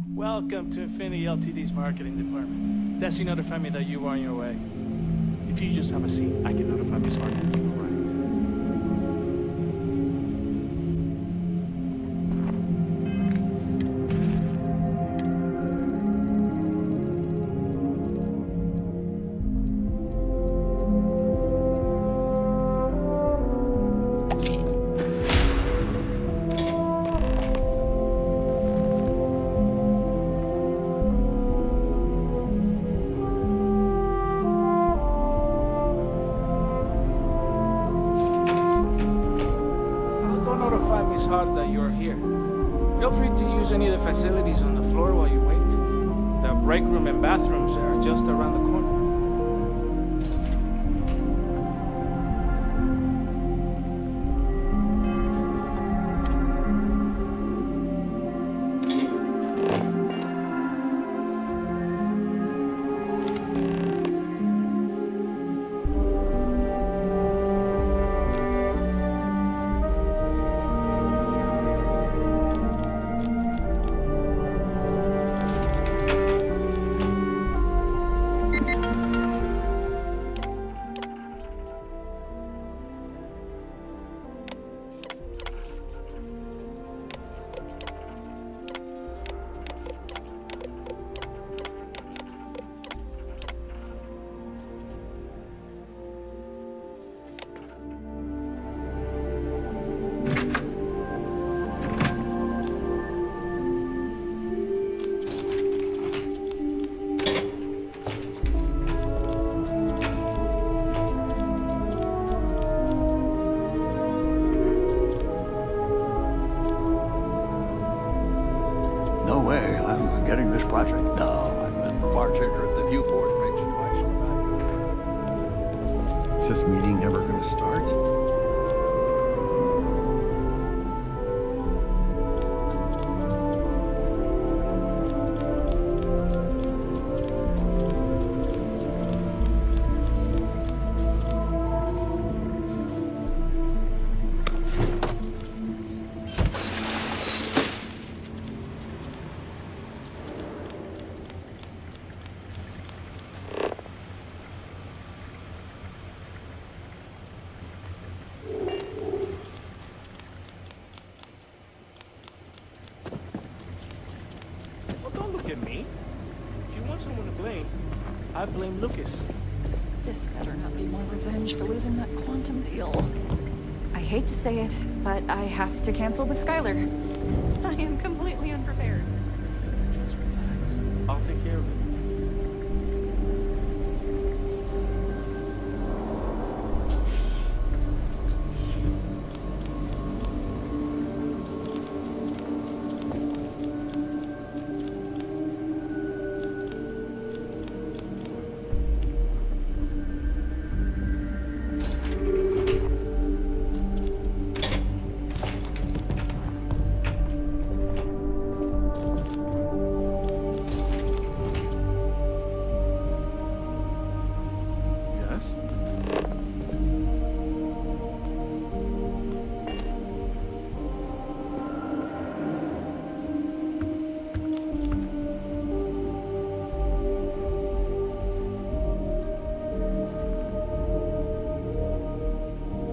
Welcome to Infinity Ltd's marketing department. Desi notified me that you are on your way. If you just have a seat, I can notify Miss Harden you've arrived. Miss Hart that you're here. Feel free to use any of the facilities on the floor while you wait. The break room and bathrooms are just around the corner. No way, I'm getting this project. No, I've been the bartender at the Viewport drinks twice. Is this meeting ever gonna start? Don't look at me. If you want someone to blame, I blame Lucas. This better not be more revenge for losing that quantum deal. I hate to say it, but I have to cancel with Skylar. I am completely unprepared. Just relax. I'll take care of it.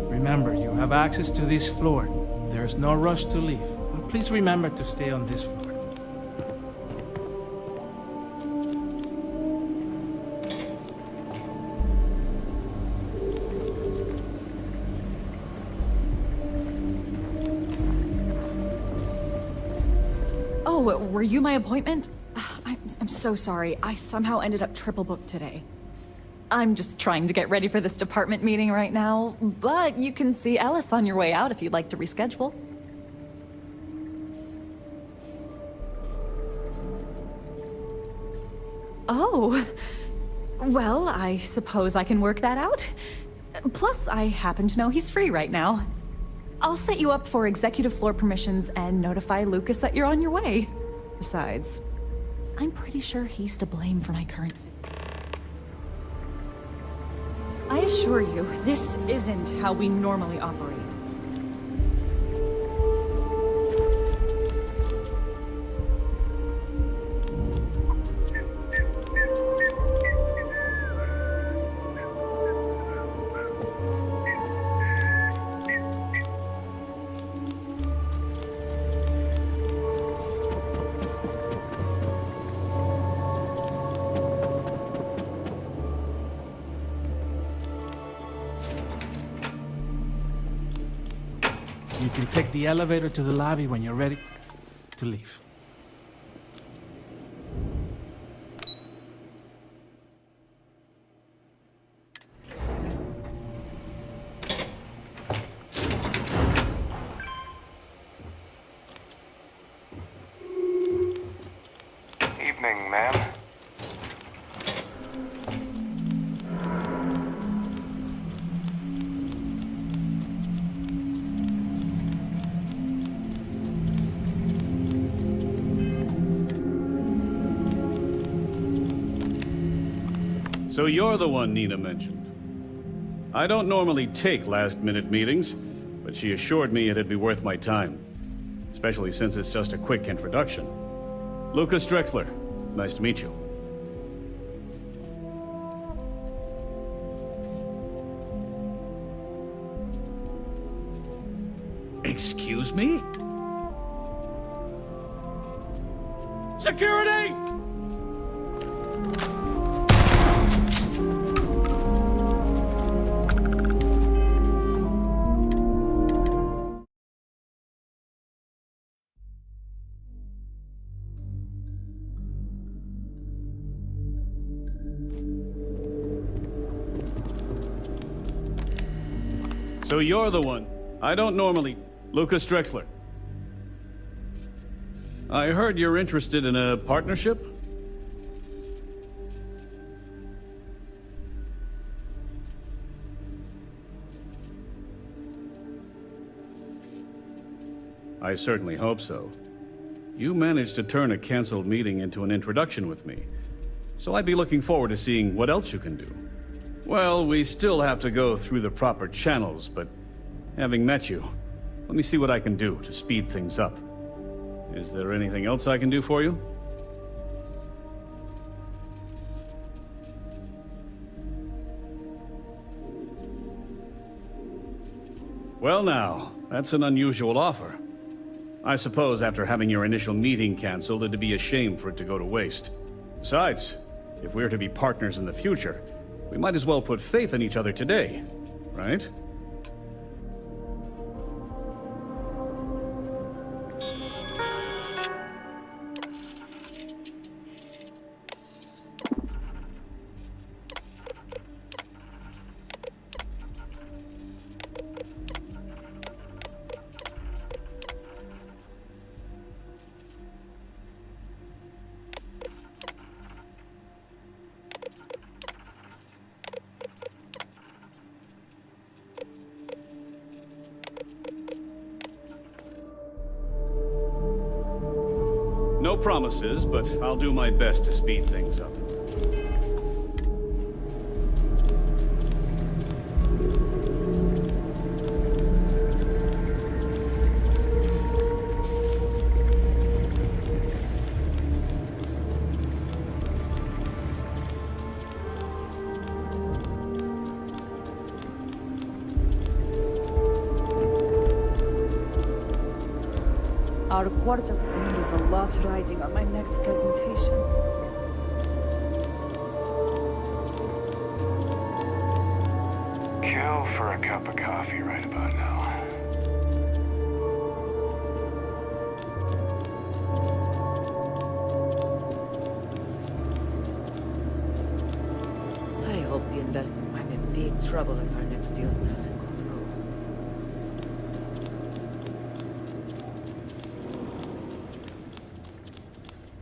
Remember, you have access to this floor. There is no rush to leave, but please remember to stay on this floor. Oh, were you my appointment? I'm so sorry. I somehow ended up triple booked today. I'm just trying to get ready for this department meeting right now, but you can see Ellis on your way out if you'd like to reschedule. Oh, well, I suppose I can work that out. Plus, I happen to know he's free right now. I'll set you up for executive floor permissions and notify Lucas that you're on your way. Besides, I'm pretty sure he's to blame for my current situation. I assure you, this isn't how we normally operate. You can take the elevator to the lobby when you're ready to leave. Evening, ma'am. So you're the one Nina mentioned. I don't normally take last-minute meetings, but she assured me it'd be worth my time. Especially since it's just a quick introduction. Lucas Drexler, nice to meet you. Excuse me? Security! So you're the one. I don't normally... Lucas Drexler. I heard you're interested in a partnership? I certainly hope so. You managed to turn a canceled meeting into an introduction with me, so I'd be looking forward to seeing what else you can do. Well, we still have to go through the proper channels, but having met you, let me see what I can do to speed things up. Is there anything else I can do for you? Well now, that's an unusual offer. I suppose after having your initial meeting canceled, it'd be a shame for it to go to waste. Besides, if we're to be partners in the future, we might as well put faith in each other today, right? No promises, but I'll do my best to speed things up. Our quarter is a lot riding on my next presentation. Kill for a cup of coffee right about now. I hope the investor might be in big trouble if our next deal doesn't go through.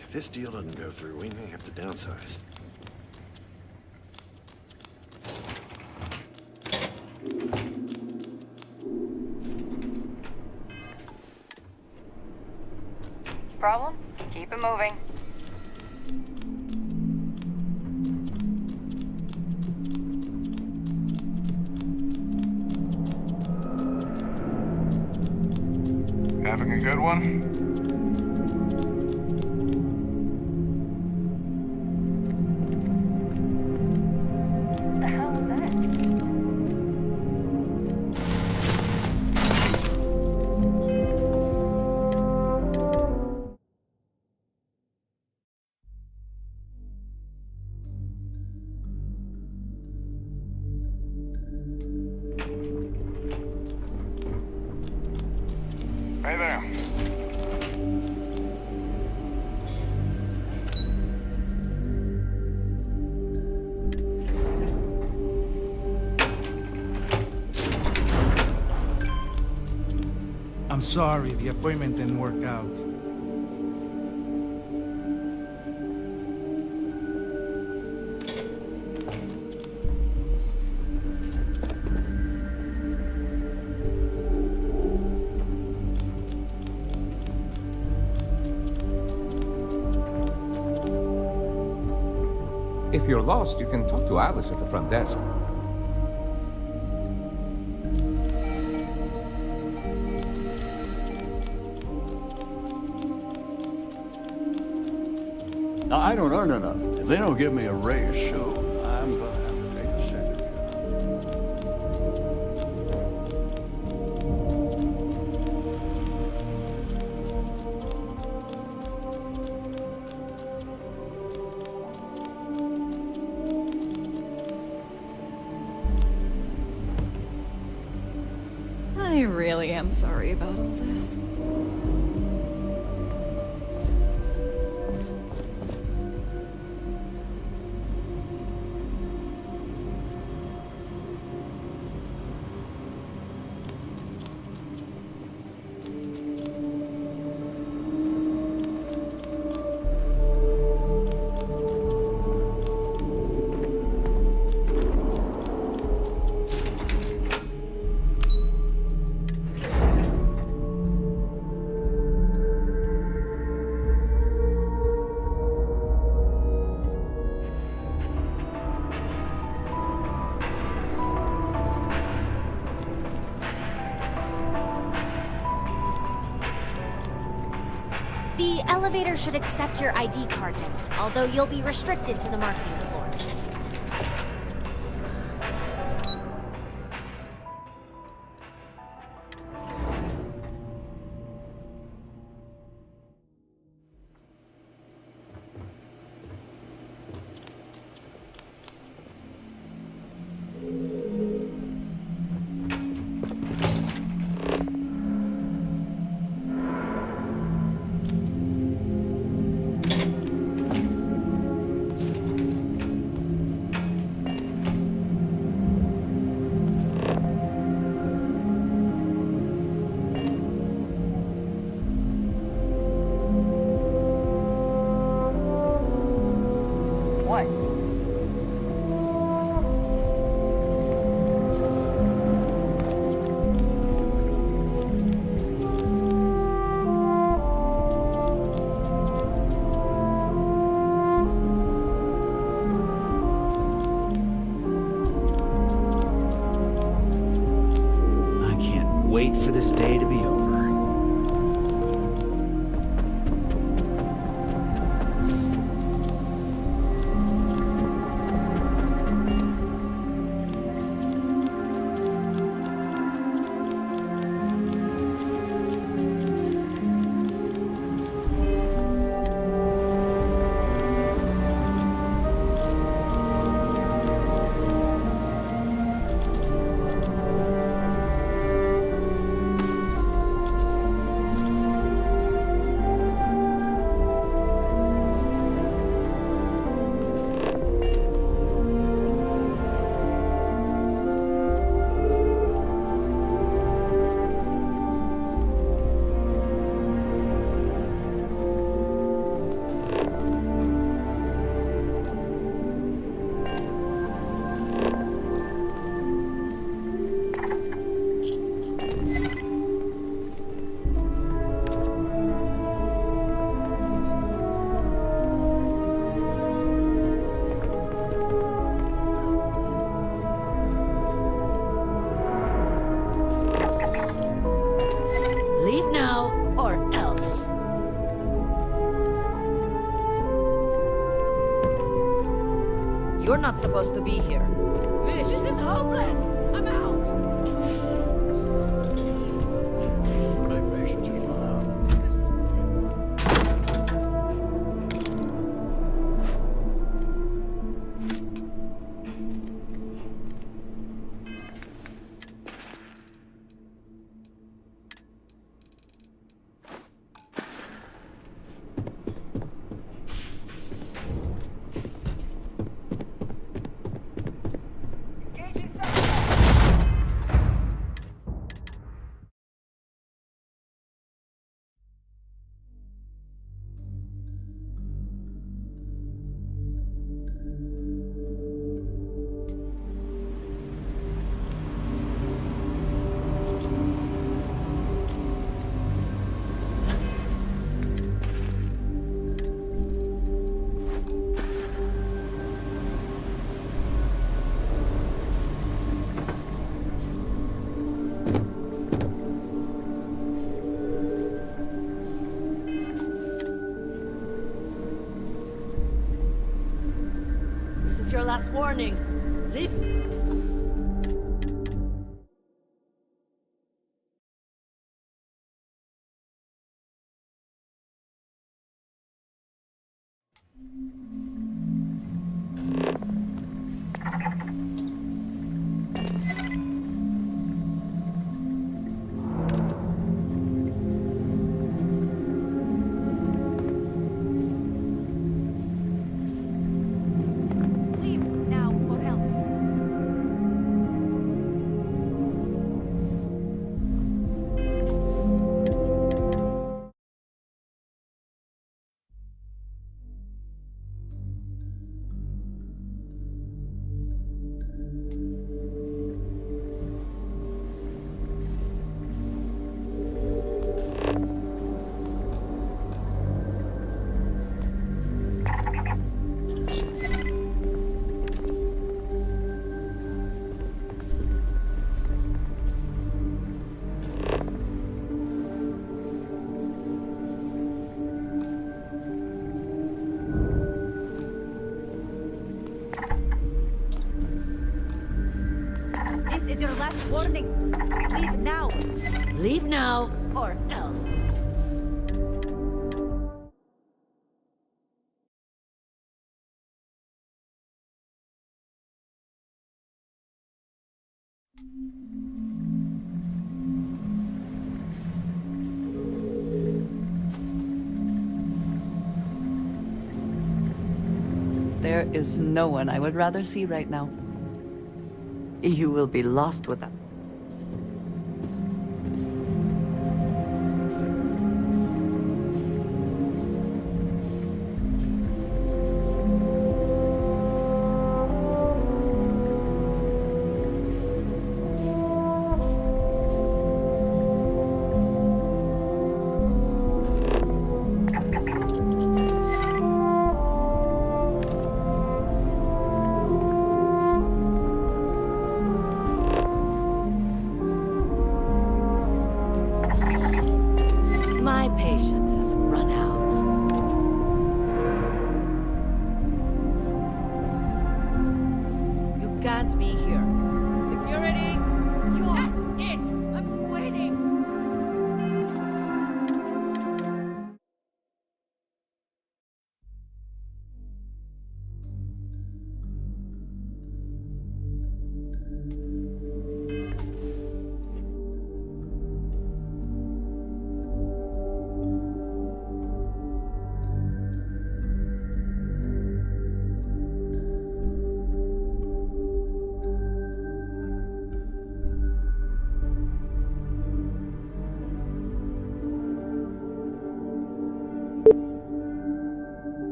If this deal doesn't go through, we may have to downsize. Problem? Keep it moving. Having a good one? What the hell was that? I'm sorry, the appointment didn't work out. If you're lost, you can talk to Alice at the front desk. Now, I don't earn enough. If they don't give me a raise soon, I'm gonna have to take a second job. I really am sorry about all this. The elevator should accept your ID card now, although you'll be restricted to the marketing floor. What? I can't wait for this day to be over. Leave now, or else. You're not supposed to be here. This is hopeless! I'm out! My patience has run out. Engaging suspect. is your last warning. Leave. Leave now or else. This is your last warning. Leave now Leave now or else. There is no one I would rather see right now. You will be lost without.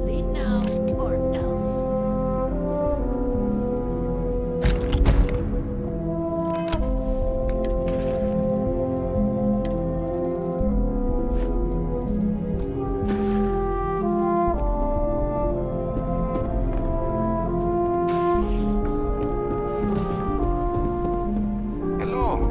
Leave now or else. Hello.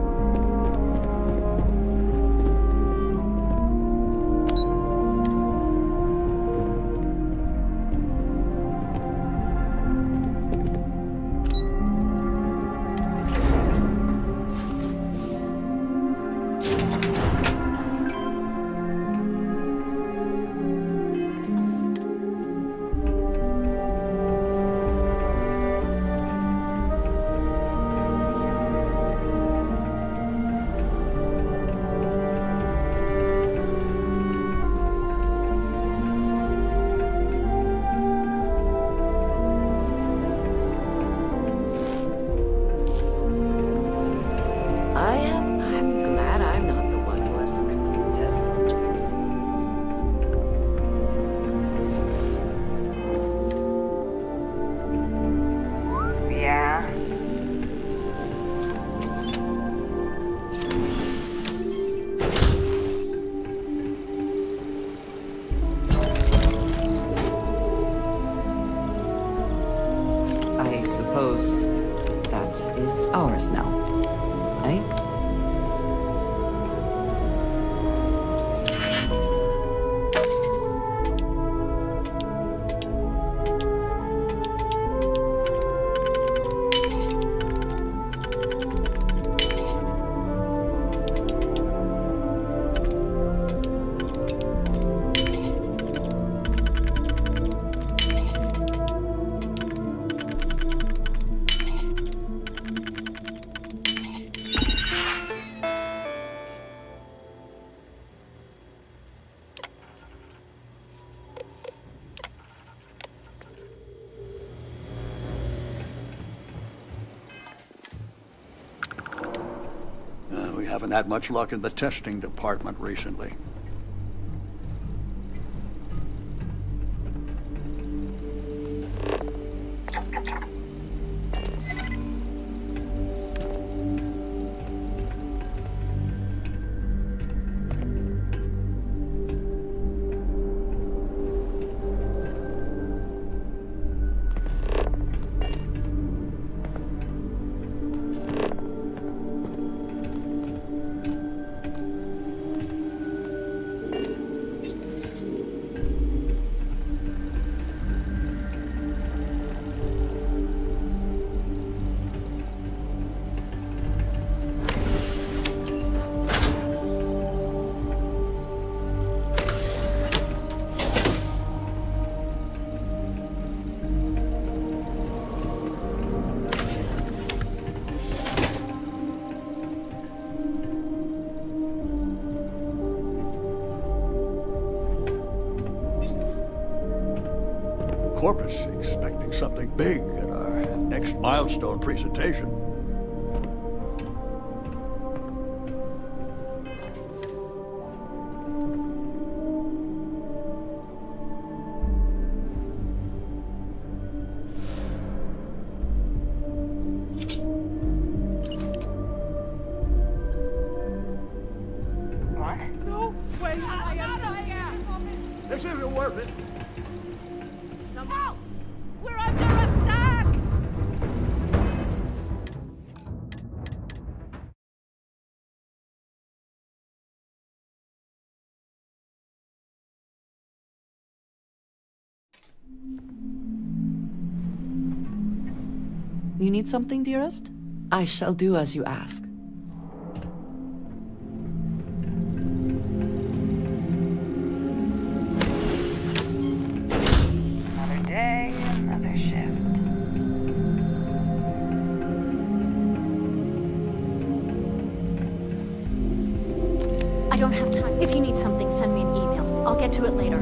I'm glad I'm not the one who has to recruit test subjects. Yeah. I suppose that is ours now, right? We haven't had much luck in the testing department recently. Corpus expecting something big at our next milestone presentation. What? No way! This isn't worth it. Somehow, we're under attack! You need something, dearest? I shall do as you ask. Another day, another shift. time. If you need something, send me an email. I'll get to it later.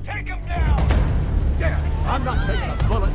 Take him down! Damn, I'm not taking a bullet.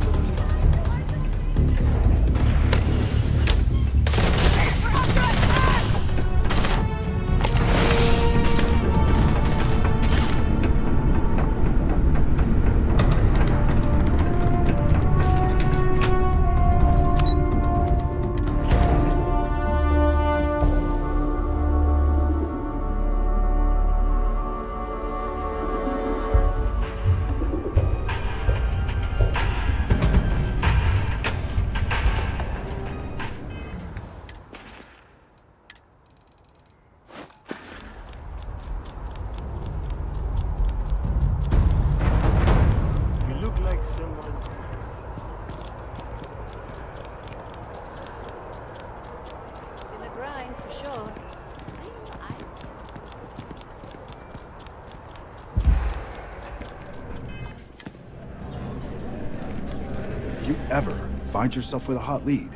If you ever find yourself with a hot lead,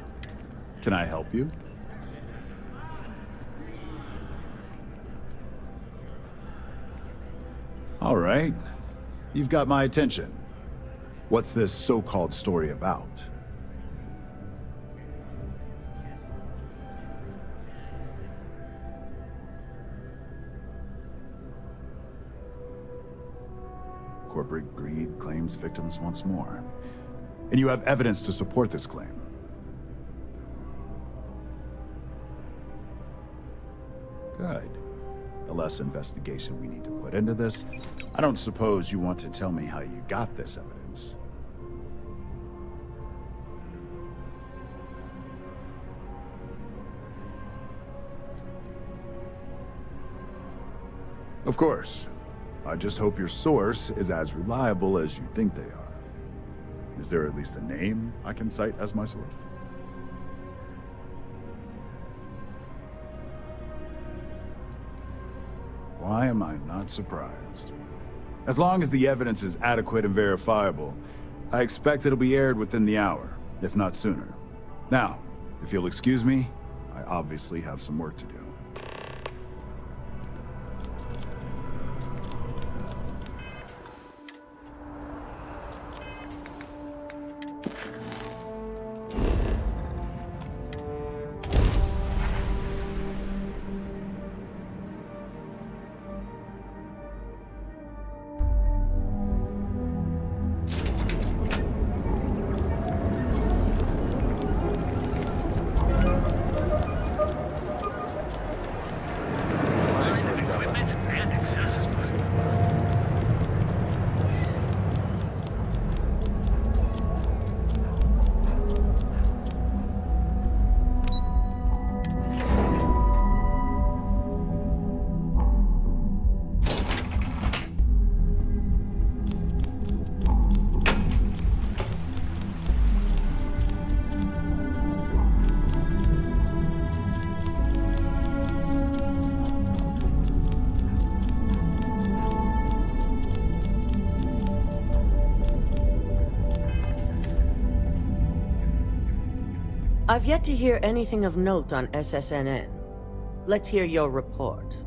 can I help you? All right. You've got my attention. What's this so-called story about? Corporate greed claims victims once more. And you have evidence to support this claim. Good. The less investigation we need to put into this, I don't suppose you want to tell me how you got this evidence. Of course. I just hope your source is as reliable as you think they are. Is there at least a name I can cite as my source? Why am I not surprised? As long as the evidence is adequate and verifiable, I expect it'll be aired within the hour, if not sooner. Now, if you'll excuse me, I obviously have some work to do. I've yet to hear anything of note on SSNN. Let's hear your report.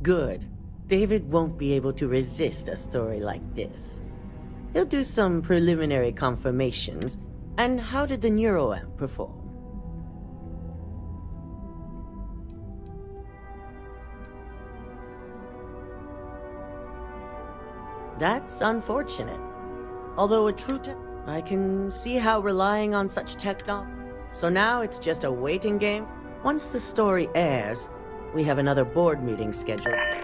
Good. David won't be able to resist a story like this. He'll do some preliminary confirmations. And how did the neuroamp perform? That's unfortunate. Although a true I can see how relying on such technology. So now it's just a waiting game? Once the story airs, we have another board meeting scheduled. Go ahead,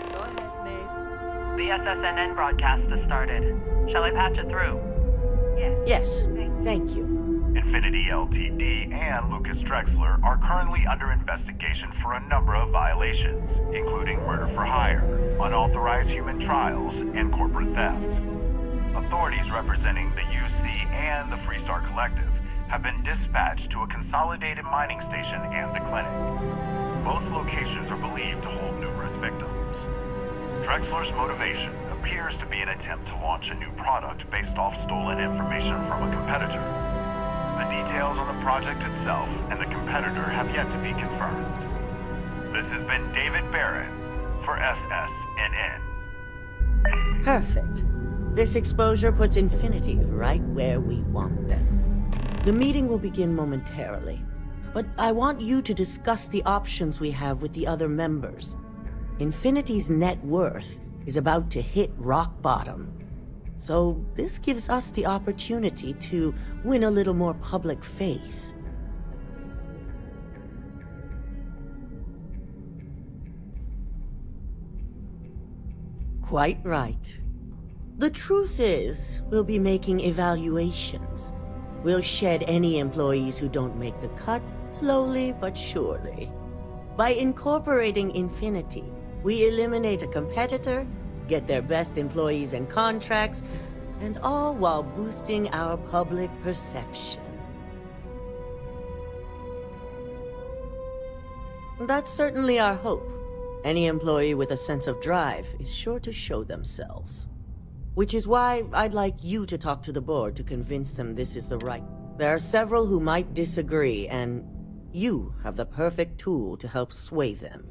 Maeve. The SSNN broadcast has started. Shall I patch it through? Yes, thank you. Infinity Ltd. and Lucas Drexler are currently under investigation for a number of violations, including murder for hire, unauthorized human trials, and corporate theft. Authorities representing the UC and the Freestar Collective have been dispatched to a consolidated mining station and the clinic. Both locations are believed to hold numerous victims. Drexler's motivation appears to be an attempt to launch a new product based off stolen information from a competitor. The details on the project itself and the competitor have yet to be confirmed. This has been David Barrett for SSNN. Perfect. This exposure puts Infinity right where we want them. The meeting will begin momentarily, but I want you to discuss the options we have with the other members. Infinity's net worth is about to hit rock bottom. So this gives us the opportunity to win a little more public faith. Quite right. The truth is, we'll be making evaluations. We'll shed any employees who don't make the cut, slowly but surely. By incorporating Infinity, we eliminate a competitor, get their best employees and contracts, and all while boosting our public perception. That's certainly our hope. Any employee with a sense of drive is sure to show themselves. Which is why I'd like you to talk to the board to convince them this is the right. There are several who might disagree, and you have the perfect tool to help sway them.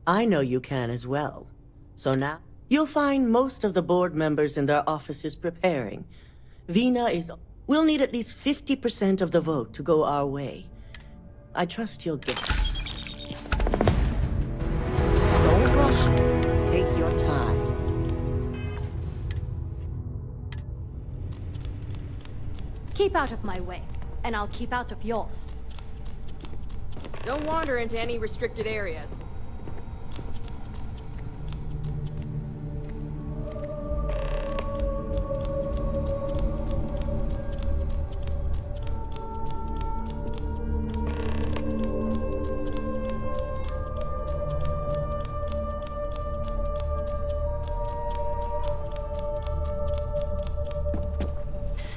I know you can as well. So now, you'll find most of the board members in their offices preparing. Vina is... We'll need at least 50% of the vote to go our way. I trust you'll get it. Don't rush it. Take your time. Keep out of my way, and I'll keep out of yours. Don't wander into any restricted areas.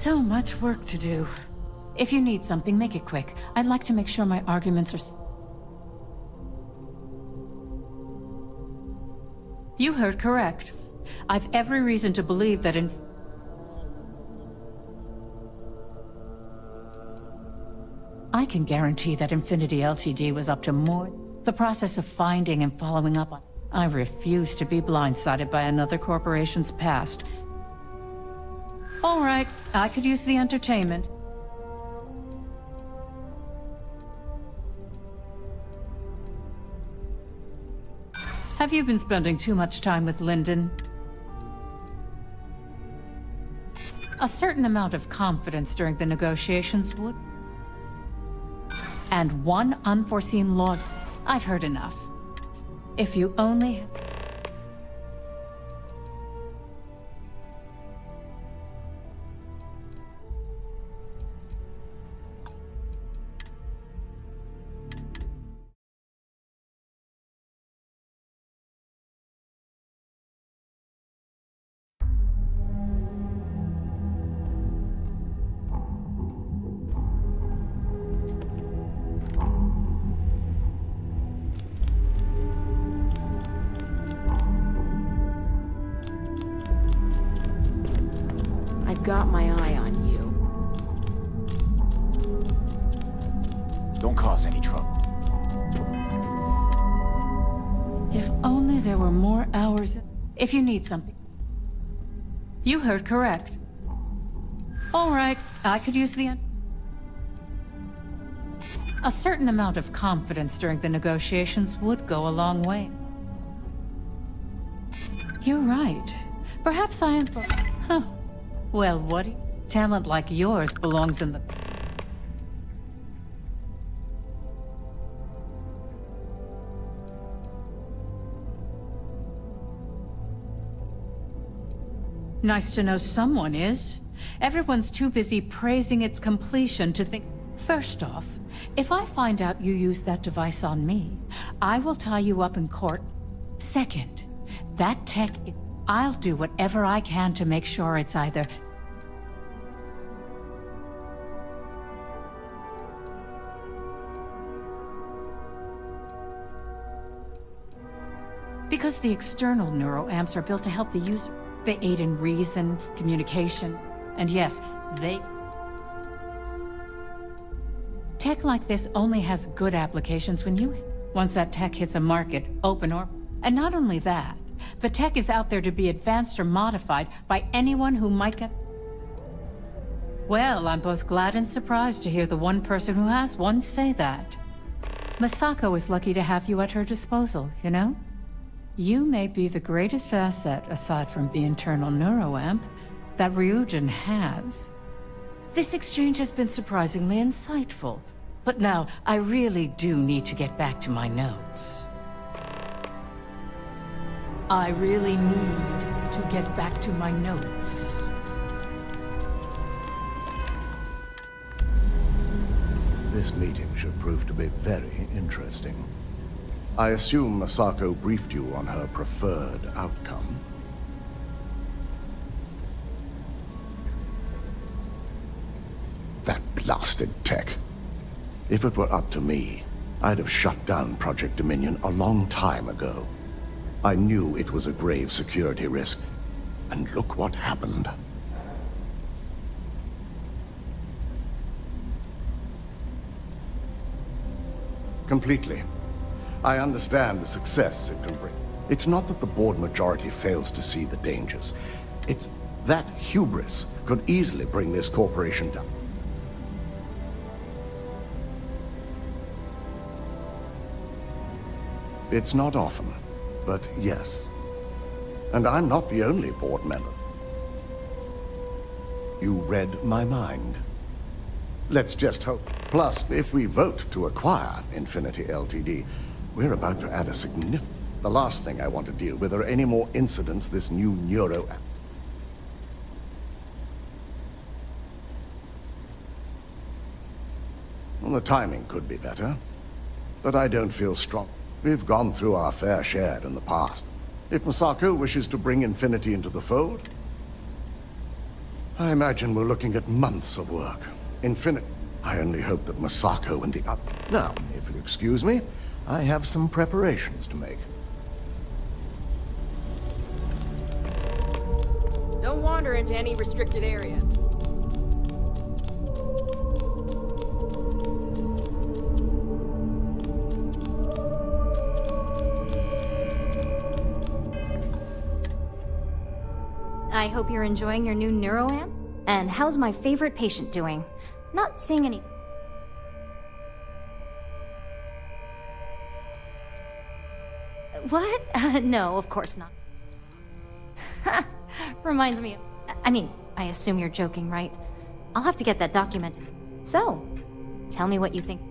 So much work to do. If you need something, make it quick. I'd like to make sure my arguments are... You heard correct. I've every reason to believe that I can guarantee that Infinity Ltd. was up to more. The process of finding and following up on... I refuse to be blindsided by another corporation's past. All right, I could use the entertainment. Have you been spending too much time with Lyndon? A certain amount of confidence during the negotiations would... And one unforeseen loss. I've heard enough. If you only... got my eye on you. Don't cause any trouble. If only there were more hours. If you need something. You heard correct. All right, I could use the... A certain amount of confidence during the negotiations would go a long way. You're right. Perhaps I am... Huh. Well, what... Talent like yours belongs in the... Nice to know someone is. Everyone's too busy praising its completion to think... First off, if I find out you used that device on me, I will tie you up in court. Second, that tech... I'll do whatever I can to make sure it's either... Because the external neuroamps are built to help the user. They aid in reason, communication, and yes, they... Tech like this only has good applications when you... Once that tech hits a market, open or... And not only that, the tech is out there to be advanced or modified by anyone who might get... Well, I'm both glad and surprised to hear the one person who has one say that. Masako is lucky to have you at her disposal, you know? You may be the greatest asset, aside from the internal neuroamp, that Ryujin has. This exchange has been surprisingly insightful. But now, I really do need to get back to my notes. I really need to get back to my notes. This meeting should prove to be very interesting. I assume Masako briefed you on her preferred outcome. That blasted tech. If it were up to me, I'd have shut down Project Dominion a long time ago. I knew it was a grave security risk, and look what happened. Completely. I understand the success it can bring. It's not that the board majority fails to see the dangers. It's that hubris could easily bring this corporation down. It's not often, but yes. And I'm not the only board member. You read my mind. Let's just hope. Plus, if we vote to acquire Infinity Ltd., we're about to add a significant... The last thing I want to deal with are any more incidents this new neuro... Well, the timing could be better, but I don't feel strong. We've gone through our fair share in the past. If Masako wishes to bring Infinity into the fold, I imagine we're looking at months of work. I only hope that Masako and the... Now, if you'll excuse me, I have some preparations to make. Don't wander into any restricted areas. I hope you're enjoying your new neuroamp. And how's my favorite patient doing? Not seeing any... What? No, of course not. Reminds me of... I mean, I assume you're joking, right? I'll have to get that documented. So, tell me what you think.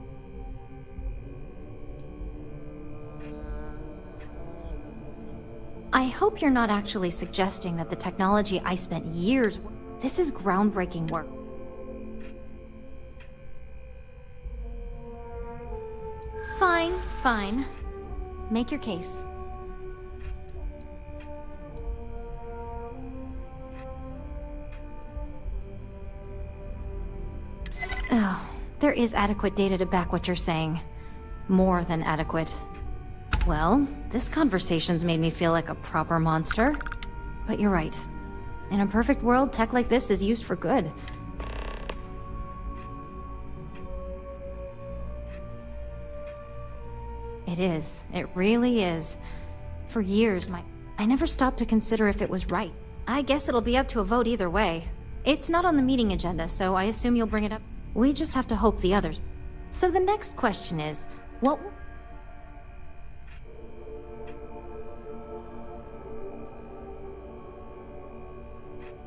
I hope you're not actually suggesting that the technology I spent years... This is groundbreaking work. Fine, fine. Make your case. Oh, there is adequate data to back what you're saying. More than adequate. Well, this conversation's made me feel like a proper monster. But you're right. In a perfect world, tech like this is used for good. It is. It really is. For years, I never stopped to consider if it was right. I guess it'll be up to a vote either way. It's not on the meeting agenda, so I assume you'll bring it up. We just have to hope the others. So the next question is, what...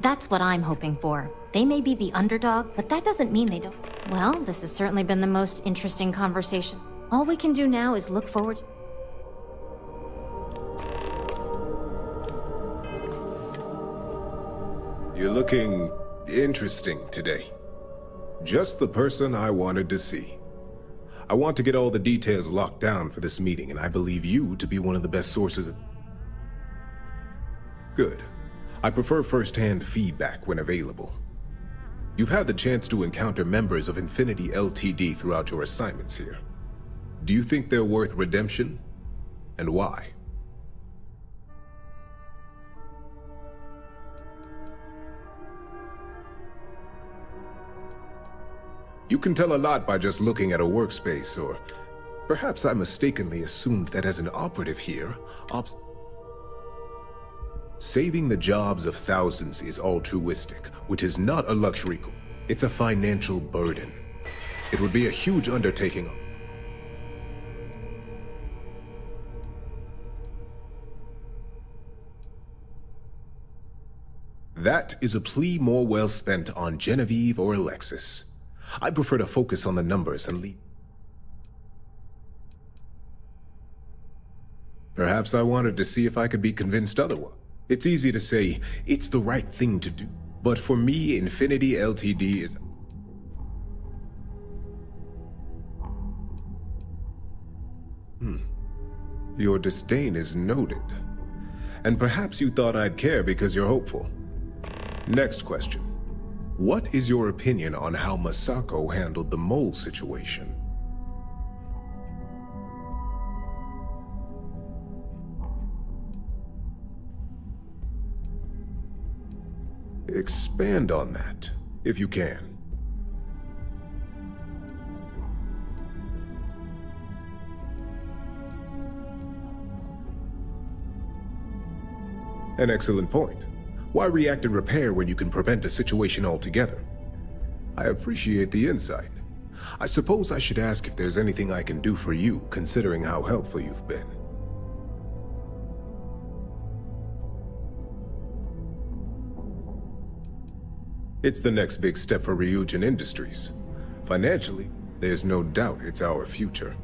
That's what I'm hoping for. They may be the underdog, but that doesn't mean they don't. Well, this has certainly been the most interesting conversation. All we can do now is look forward. You're looking interesting today. Just the person I wanted to see. I want to get all the details locked down for this meeting, and I believe you to be one of the best sources of... Good. I prefer first-hand feedback when available. You've had the chance to encounter members of Infinity LTD throughout your assignments here. Do you think they're worth redemption? And why? You can tell a lot by just looking at a workspace, or perhaps I mistakenly assumed that as an operative here, saving the jobs of thousands is altruistic, which is not a luxury. It's a financial burden. It would be a huge undertaking. That is a plea more well spent on Genevieve or Alexis. I prefer to focus on the numbers and leave. Perhaps I wanted to see if I could be convinced otherwise. It's easy to say, it's the right thing to do. But for me, Infinity LTD is... Your disdain is noted. And perhaps you thought I'd care because you're hopeful. Next question. What is your opinion on how Masako handled the mole situation? Expand on that, if you can. An excellent point. Why react and repair when you can prevent a situation altogether? I appreciate the insight. I suppose I should ask if there's anything I can do for you, considering how helpful you've been. It's the next big step for Ryujin Industries. Financially, there's no doubt it's our future.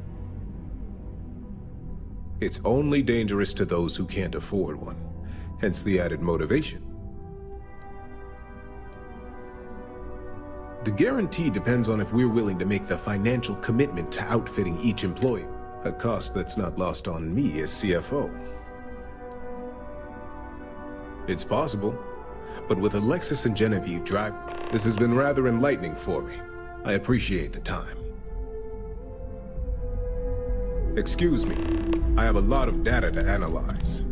It's only dangerous to those who can't afford one, hence the added motivation. The guarantee depends on if we're willing to make the financial commitment to outfitting each employee, a cost that's not lost on me as CFO. It's possible. But with Alexis and Genevieve this has been rather enlightening for me. I appreciate the time. Excuse me, I have a lot of data to analyze.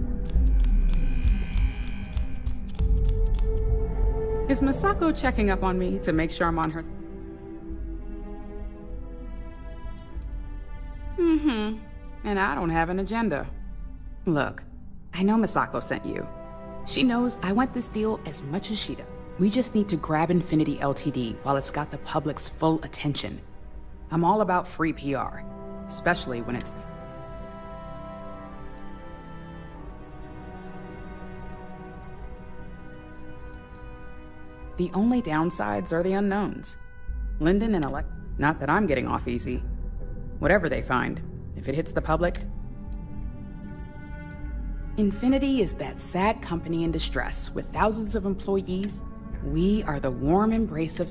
Is Masako checking up on me to make sure I'm on her? And I don't have an agenda. Look, I know Masako sent you. She knows I want this deal as much as she does. We just need to grab Infinity LTD while it's got the public's full attention. I'm all about free PR, especially when it's... The only downsides are the unknowns. Linden and Alec... Not that I'm getting off easy. Whatever they find, if it hits the public... Infinity is that sad company in distress with thousands of employees. We are the warm embrace of...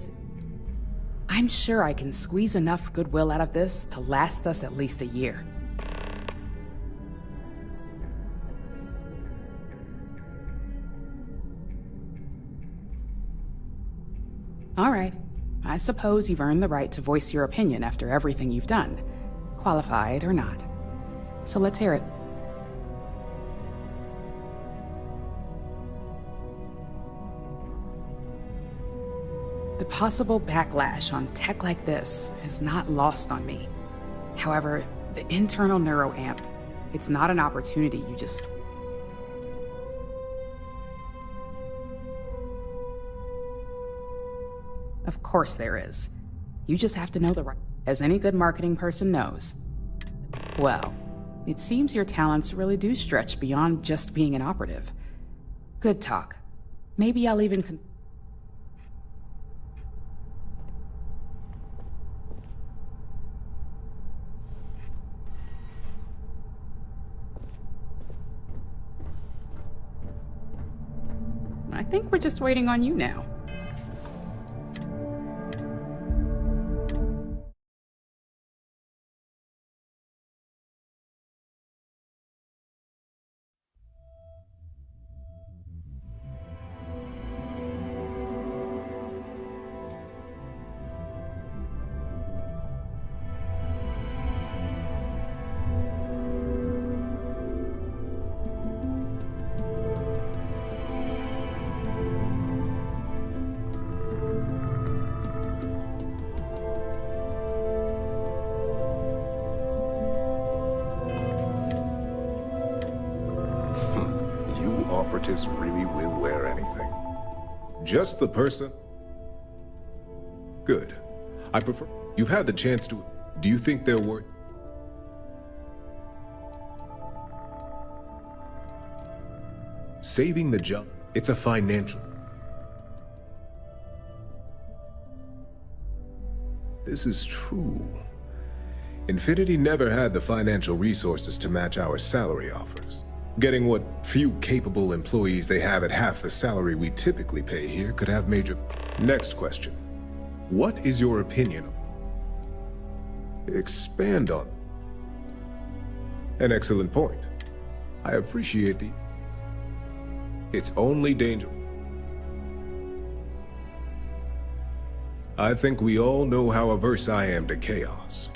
I'm sure I can squeeze enough goodwill out of this to last us at least a year. All right. I suppose you've earned the right to voice your opinion after everything you've done, qualified or not. So let's hear it. The possible backlash on tech like this is not lost on me. However, the internal neuroamp, it's not an opportunity you just... Of course there is. You just have to know the right... As any good marketing person knows. Well, it seems your talents really do stretch beyond just being an operative. Good talk. Maybe I'll even... I think we're just waiting on you now. Operatives really will wear anything. Just the person? Good. I prefer... You've had the chance to... Do you think they're worth... Saving the job, it's a financial... This is true. Infinity never had the financial resources to match our salary offers. Getting what few capable employees they have at half the salary we typically pay here could have major... Next question. What is your opinion? Expand on. An excellent point. I appreciate the... It's only danger. I think we all know how averse I am to chaos.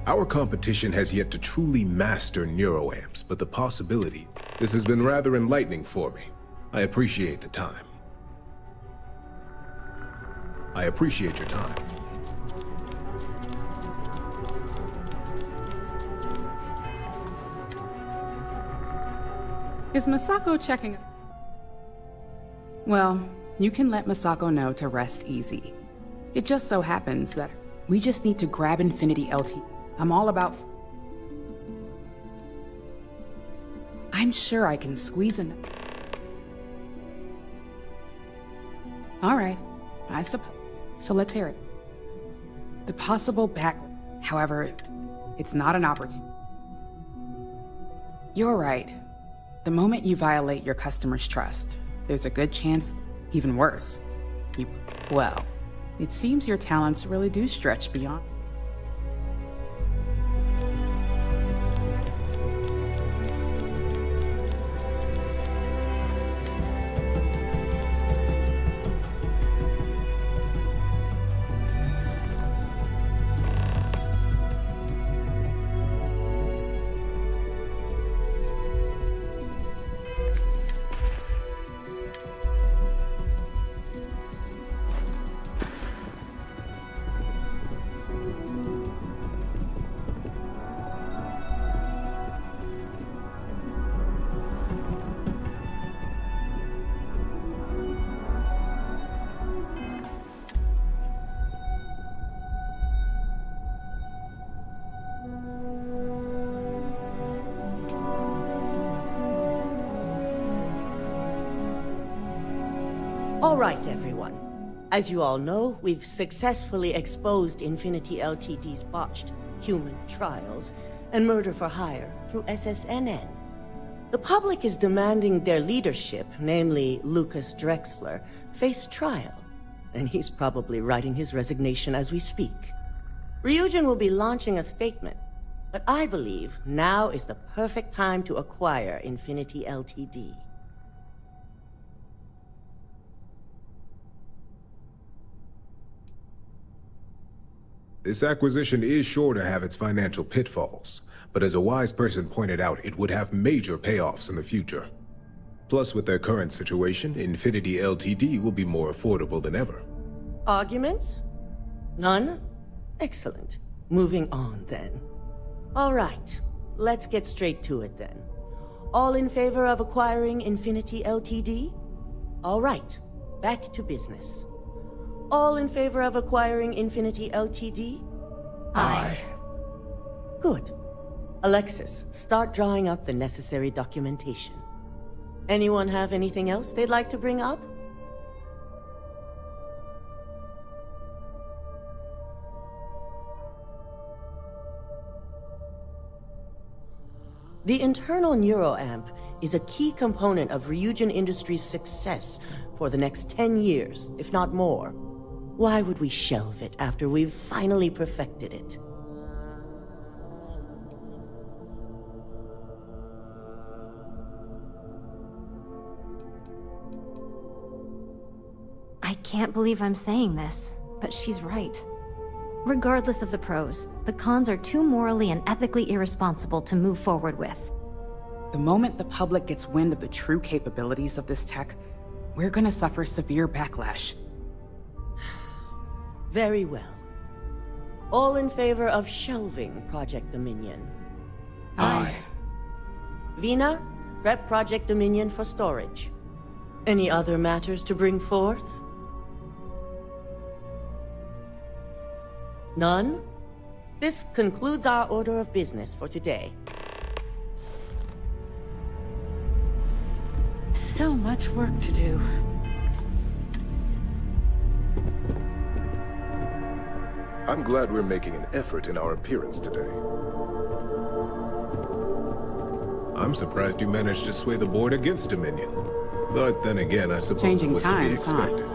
Our competition has yet to truly master neuroamps, but the possibility... This has been rather enlightening for me. I appreciate the time. I appreciate your time. Is Misako checking? Well, you can let Misako know to rest easy. It just so happens that we just need to grab Infinity LT. I'm all about... I'm sure I can squeeze in... All right, I suppose. So let's hear it. The possible back... However, it's not an opportunity. You're right. The moment you violate your customer's trust, there's a good chance, even worse. Well, it seems your talents really do stretch beyond... All right, everyone. As you all know, we've successfully exposed Infinity Ltd's botched human trials and murder for hire through SSNN. The public is demanding their leadership, namely Lucas Drexler, face trial, and he's probably writing his resignation as we speak. Ryujin will be launching a statement, but I believe now is the perfect time to acquire Infinity Ltd. This acquisition is sure to have its financial pitfalls, but as a wise person pointed out, it would have major payoffs in the future. Plus, with their current situation, Infinity Ltd will be more affordable than ever. Arguments? None? Excellent. Moving on, then. All right. Let's get straight to it, then. All in favor of acquiring Infinity Ltd? All right. Back to business. All in favor of acquiring Infinity Ltd? Aye. Good. Alexis, start drawing up the necessary documentation. Anyone have anything else they'd like to bring up? The internal neuroamp is a key component of Ryujin Industries' success for the next 10 years, if not more. Why would we shelve it after we've finally perfected it? I can't believe I'm saying this, but she's right. Regardless of the pros, the cons are too morally and ethically irresponsible to move forward with. The moment the public gets wind of the true capabilities of this tech, we're gonna suffer severe backlash. Very well. All in favor of shelving Project Dominion? Aye. Vina, prep Project Dominion for storage. Any other matters to bring forth? None? This concludes our order of business for today. So much work to do. I'm glad we're making an effort in our appearance today. I'm surprised you managed to sway the board against Dominion. But then again, I suppose Changing it was to be times, huh? expected.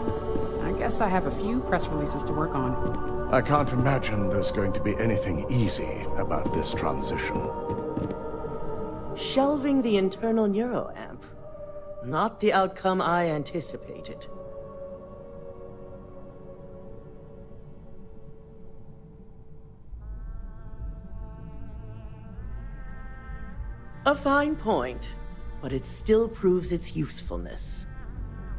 I guess I have a few press releases to work on. I can't imagine there's going to be anything easy about this transition. Shelving the internal neuroamp. Not the outcome I anticipated. A fine point, but it still proves its usefulness.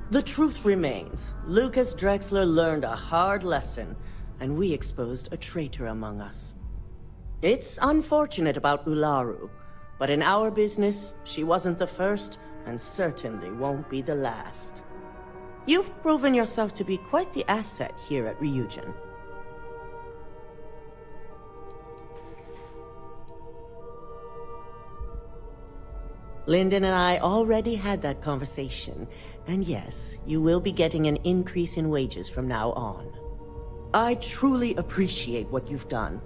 The truth remains, Lucas Drexler learned a hard lesson, and we exposed a traitor among us. It's unfortunate about Ularu, but in our business, she wasn't the first, and certainly won't be the last. You've proven yourself to be quite the asset here at Ryujin. Lyndon and I already had that conversation, and yes, you will be getting an increase in wages from now on. I truly appreciate what you've done.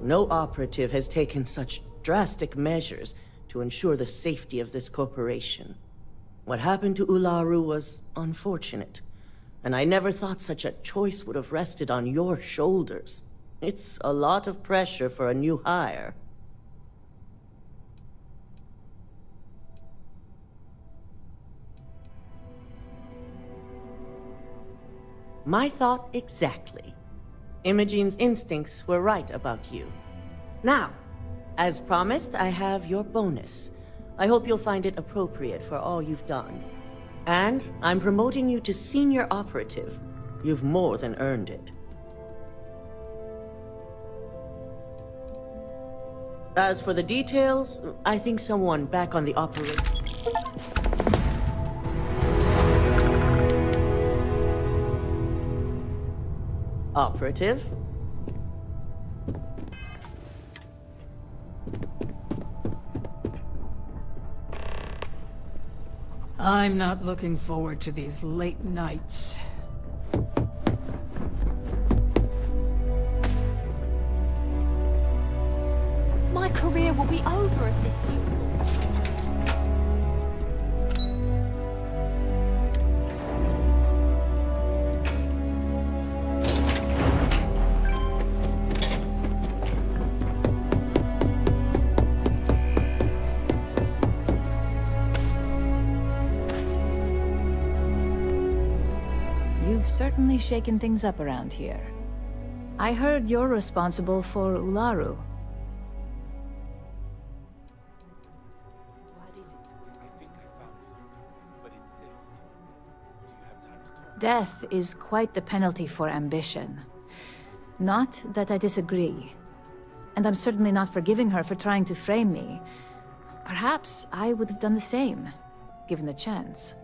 No operative has taken such drastic measures to ensure the safety of this corporation. What happened to Ularu was unfortunate, and I never thought such a choice would have rested on your shoulders. It's a lot of pressure for a new hire. My thought exactly. Imogene's instincts were right about you. Now, as promised, I have your bonus. I hope you'll find it appropriate for all you've done. And I'm promoting you to senior operative. You've more than earned it. As for the details, I think someone back on the operation... Operative? I'm not looking forward to these late nights. My career will be over if this deal falls. You've certainly shaken things up around here. I heard you're responsible for Ularu. Death is quite the penalty for ambition. Not that I disagree. And I'm certainly not forgiving her for trying to frame me. Perhaps I would have done the same, given the chance.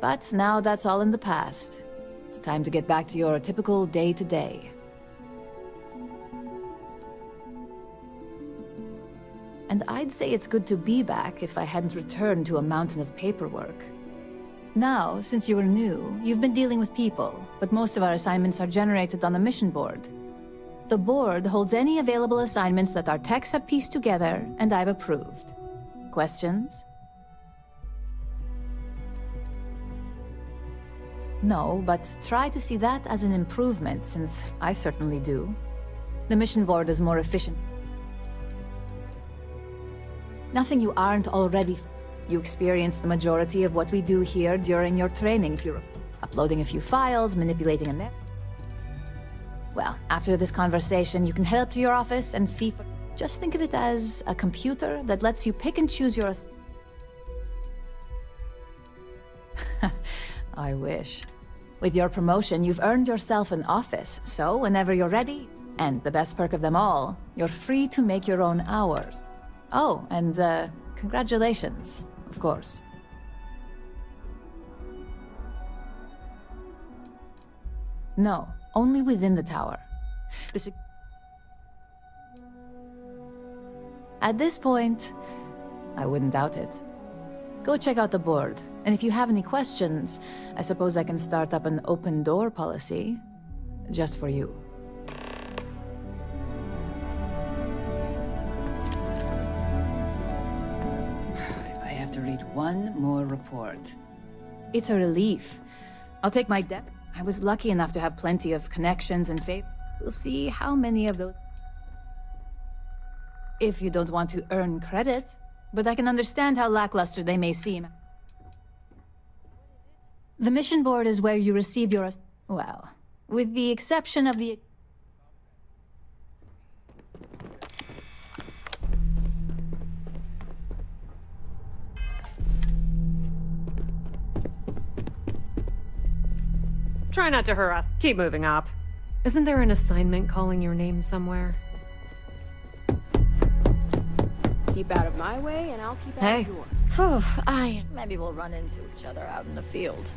But now that's all in the past. It's time to get back to your typical day-to-day. And I'd say it's good to be back if I hadn't returned to a mountain of paperwork. Now, since you were new, you've been dealing with people, but most of our assignments are generated on the mission board. The board holds any available assignments that our techs have pieced together, and I've approved. Questions? No, but try to see that as an improvement, since I certainly do. The mission board is more efficient. Nothing you aren't already. You experience the majority of what we do here during your training if you're uploading a few files, manipulating a net. Well, after this conversation, you can head up to your office and see for... Just think of it as a computer that lets you pick and choose your... I wish. With your promotion, you've earned yourself an office, so whenever you're ready, and the best perk of them all, you're free to make your own hours. Oh, and congratulations, of course. No, only within the tower. At this point, I wouldn't doubt it. Go check out the board, and if you have any questions, I suppose I can start up an open door policy, just for you. To read one more report. It's a relief. I'll take my debt. I was lucky enough to have plenty of connections and favor. We'll see how many of those... If you don't want to earn credit, but I can understand how lackluster they may seem. The mission board is where you receive your... Well, with the exception of the... Try not to harass. Keep moving up. Isn't there an assignment calling your name somewhere? Keep out of my way, and I'll keep out of yours. Maybe we'll run into each other out in the field.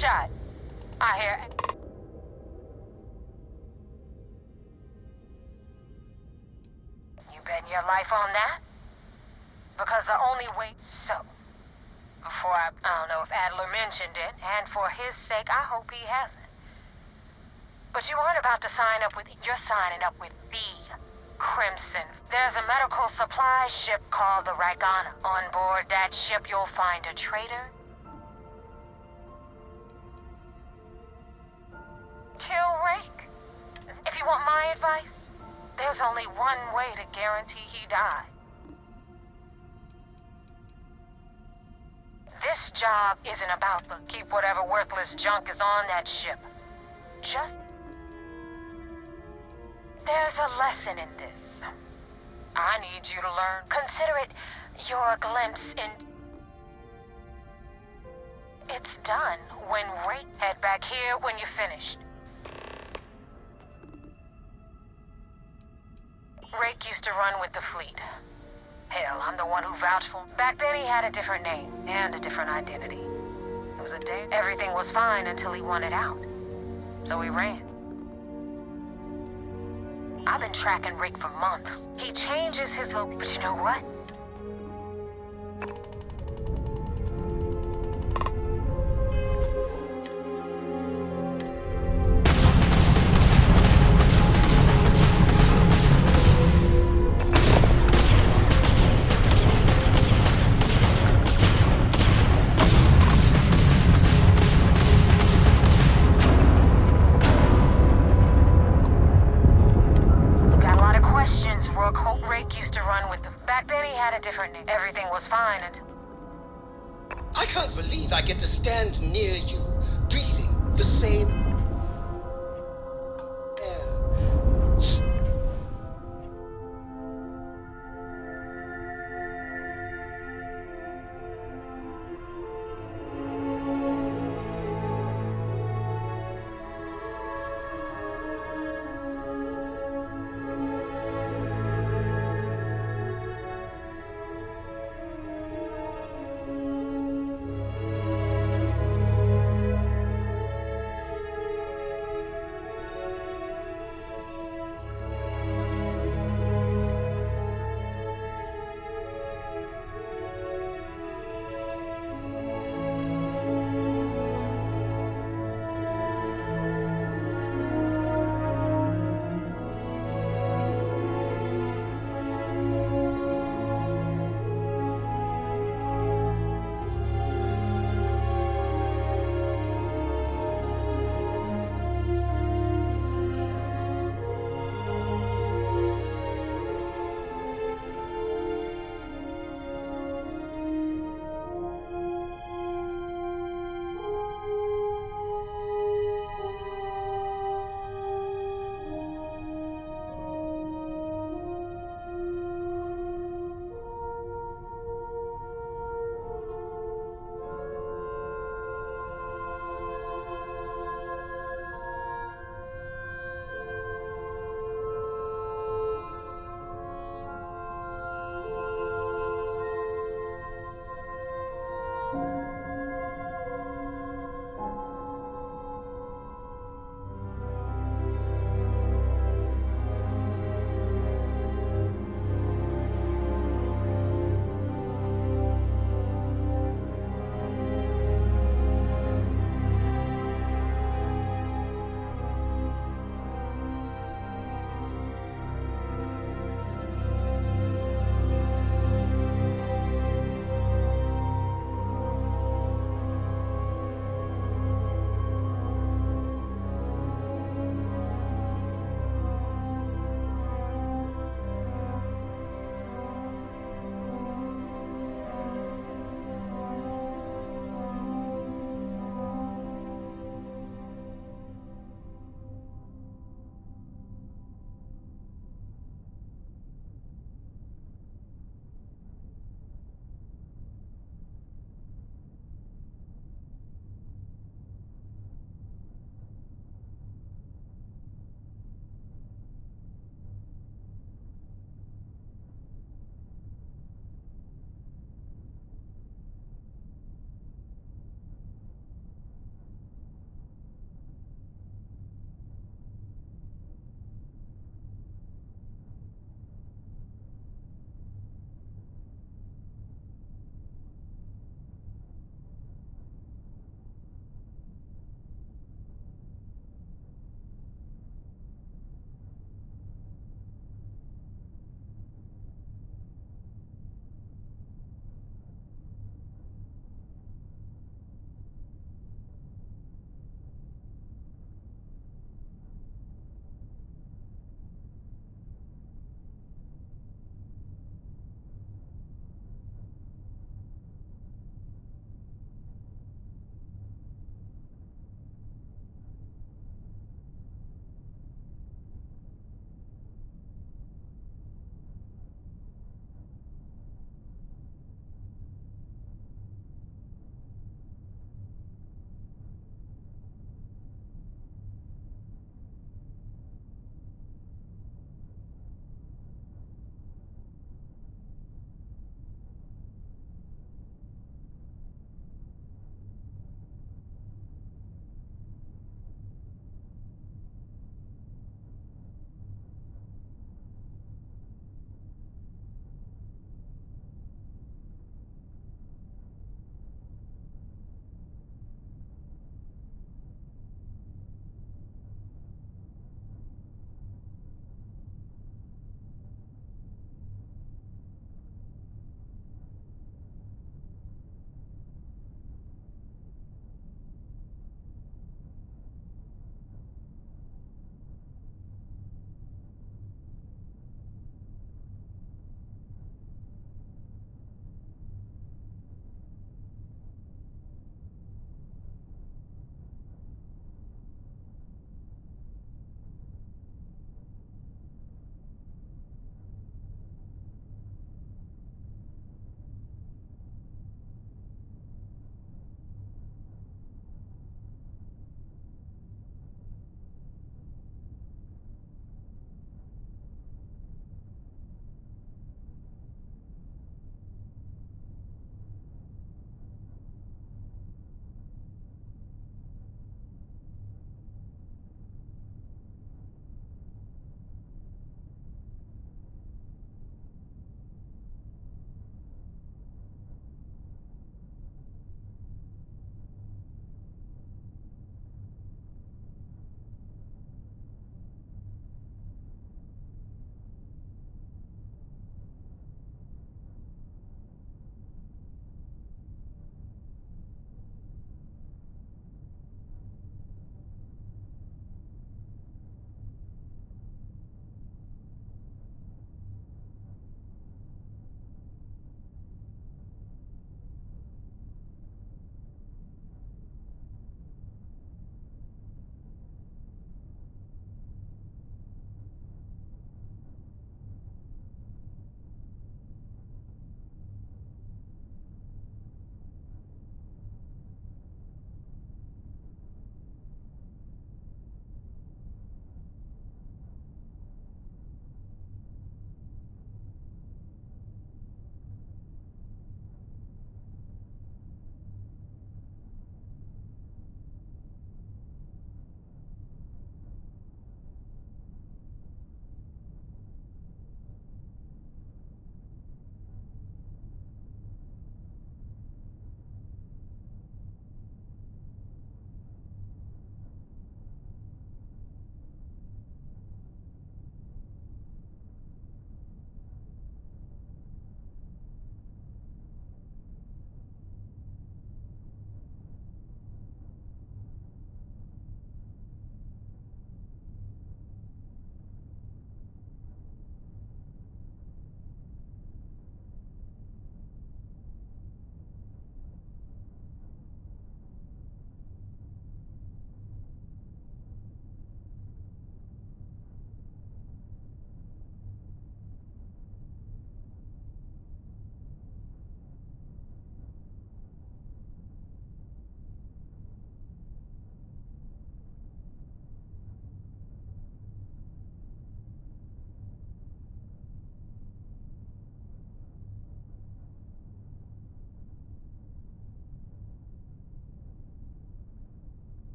shot. I hear... You betting your life on that? Because the only way... So, before I don't know if Adler mentioned it, and for his sake, I hope he hasn't. But you aren't about to sign up with... You're signing up with the Crimson. There's a medical supply ship called the Ragana. On board that ship, you'll find a trader. Kill Rake. If you want my advice, there's only one way to guarantee he died. This job isn't about the keep whatever worthless junk is on that ship. Just... There's a lesson in this. I need you to learn. Consider it your glimpse in... It's done when Rake... Head back here when you're finished. Rake used to run with the fleet. Hell, I'm the one who vouched for him. Back then he had a different name and a different identity. It was a day everything was fine until he wanted out. So he ran. I've been tracking Rake for months. He changes his look, but you know what? Rourke Holt Rake used to run with them. Back then he had a different name. Everything was fine until... I can't believe I get to stand near you, breathing the same air.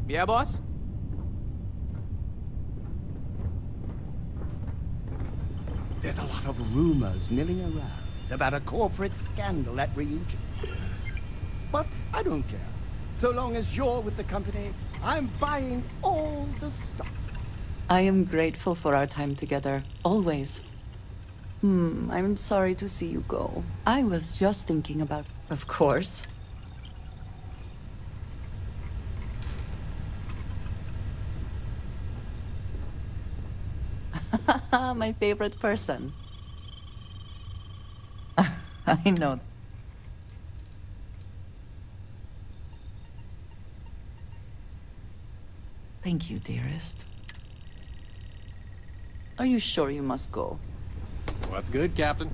Yeah, boss? There's a lot of rumors milling around about a corporate scandal at Ryujin. But I don't care. So long as you're with the company, I'm buying all the stock. I am grateful for our time together, always. I'm sorry to see you go. I was just thinking about... Of course. My favorite person. I know. Thank you, dearest. Are you sure you must go? What's good, Captain?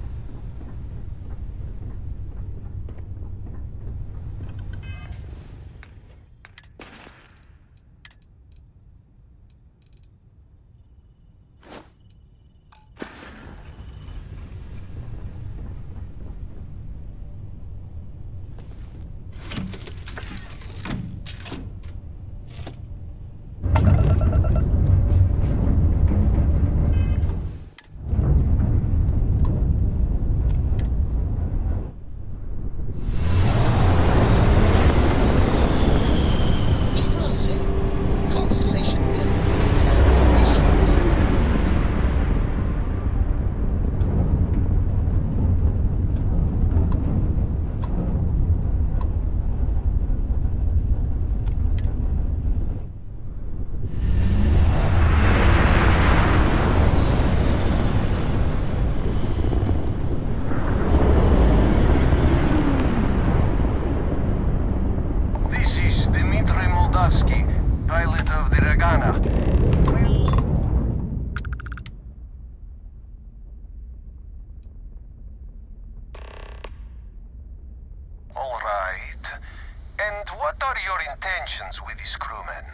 Pilot of the Regana. All right. And what are your intentions with these crewmen?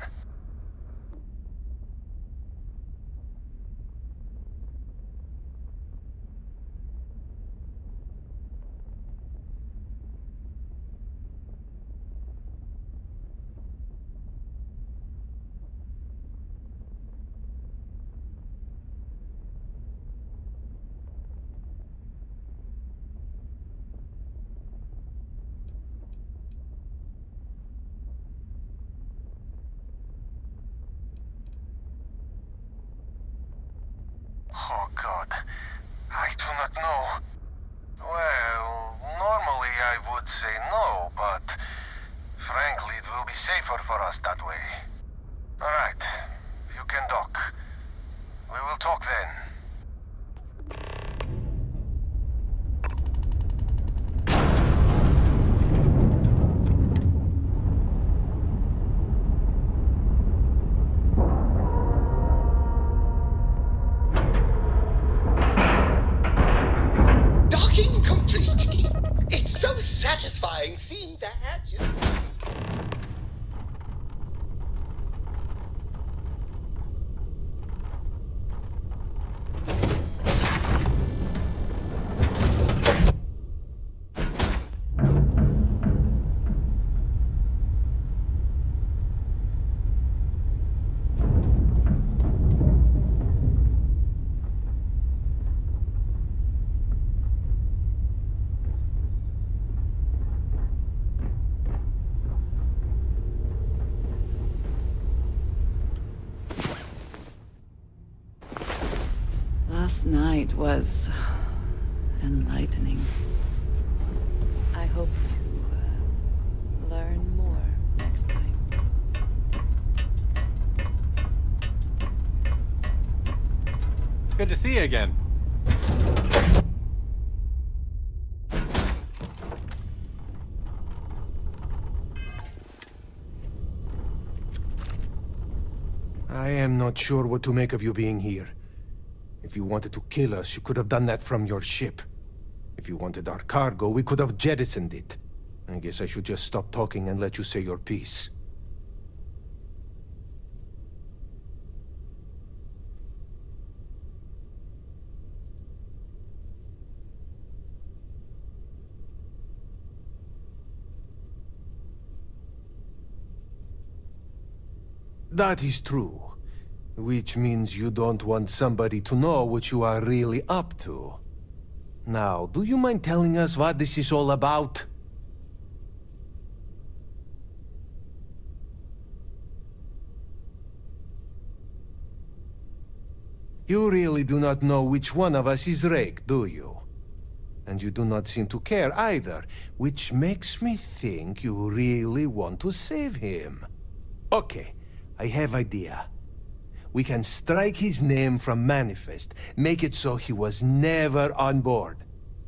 Oh, God. I do not know. Well, normally I would say no, but frankly, it will be safer for us that way. All right. You can dock. We will talk then. Docking complete. It's so satisfying seeing that. Last night was enlightening. I hope to learn more next time. Good to see you again. I am not sure what to make of you being here. If you wanted to kill us, you could have done that from your ship. If you wanted our cargo, we could have jettisoned it. I guess I should just stop talking and let you say your piece. That is true. Which means you don't want somebody to know what you are really up to. Now, do you mind telling us what this is all about? You really do not know which one of us is Rake, do you? And you do not seem to care either, which makes me think you really want to save him. Okay, I have idea. We can strike his name from Manifest, make it so he was never on board.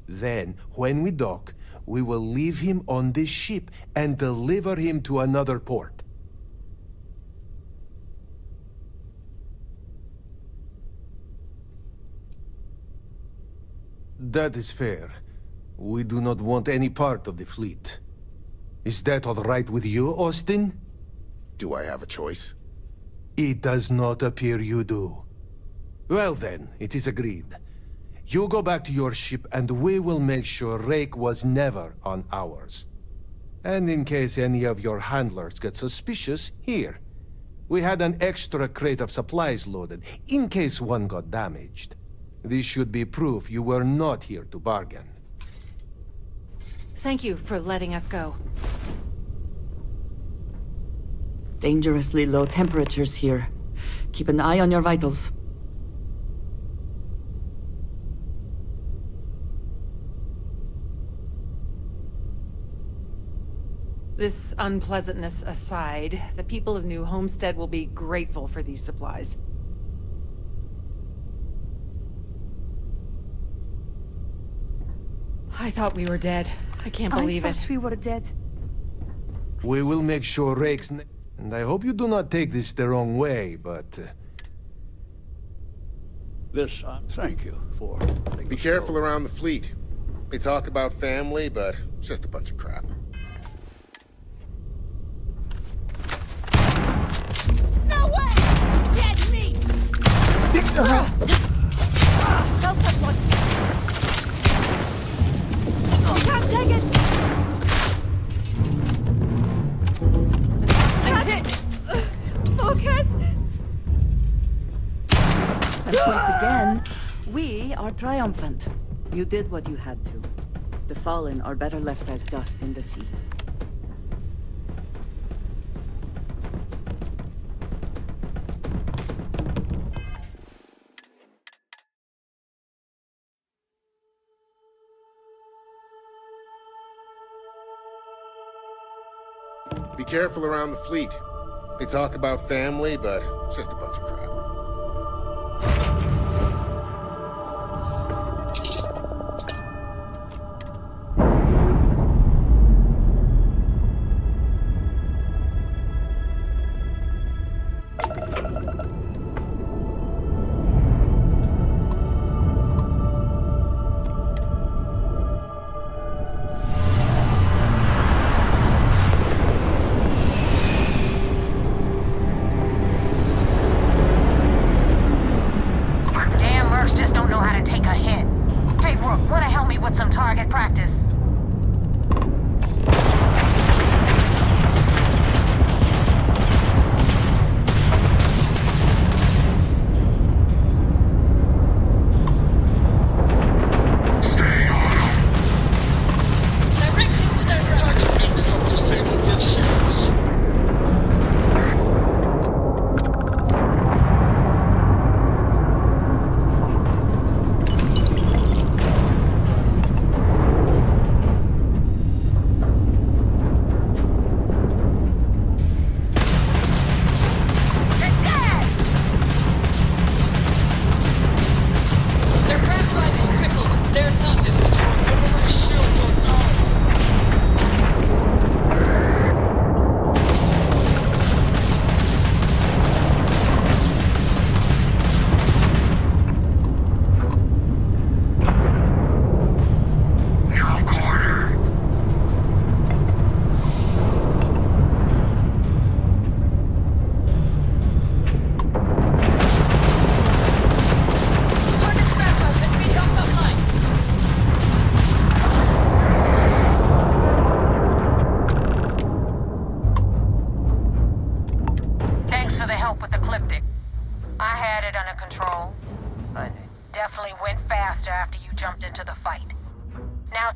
Then, when we dock, we will leave him on this ship and deliver him to another port. That is fair. We do not want any part of the fleet. Is that all right with you, Austin? Do I have a choice? It does not appear you do. Well then, it is agreed. You go back to your ship and we will make sure Rake was never on ours. And in case any of your handlers get suspicious, here. We had an extra crate of supplies loaded, in case one got damaged. This should be proof you were not here to bargain. Thank you for letting us go. Dangerously low temperatures here. Keep an eye on your vitals. This unpleasantness aside, the people of New Homestead will be grateful for these supplies. I thought we were dead. I can't believe it. we were dead. We will make sure Rake's... And I hope you do not take this the wrong way, but... Thank you for... Be careful around the fleet. They talk about family, but it's just a bunch of crap. No way! Dead meat! Can't take it! Had it! Focus! And once again, we are triumphant. You did what you had to. The fallen are better left as dust in the sea. Be careful around the fleet. They talk about family, but it's just a bunch of crap.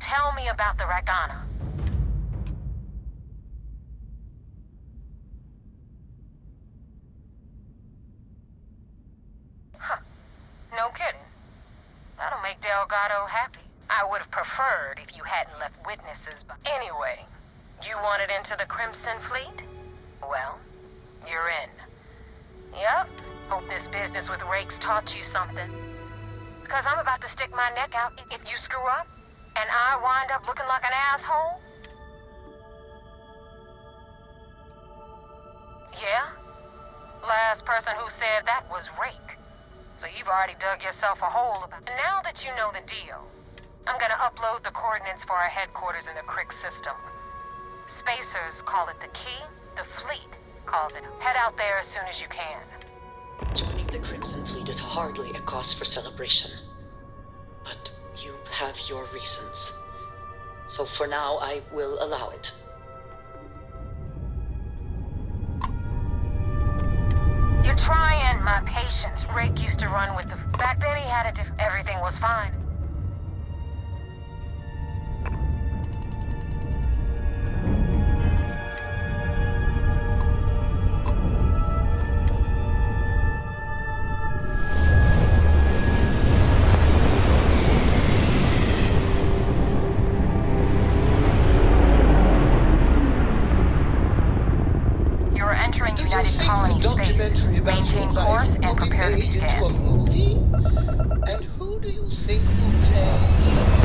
tell me about the Rakana. Huh. No kidding. That'll make Delgado happy. I would have preferred if you hadn't left witnesses, but anyway, you wanted into the Crimson Fleet? Well, you're in. Yep. Hope this business with Rakes taught you something. Because I'm about to stick my neck out if you screw up, and I wind up looking like an asshole. Yeah? Last person who said that was Rake. So you've already dug yourself a hole about it. Now that you know the deal, I'm gonna upload the coordinates for our headquarters in the Crick system. Spacers call it the Key, the Fleet calls it. Head out there as soon as you can. Joining the Crimson Fleet is hardly a cause for celebration. But you have your reasons. So for now, I will allow it. You're trying my patience. Rake used to run with the... Back then he had a everything was fine. You're entering United Colony space. Maintain course and prepare to be scared. Into a movie? And who do you think will play?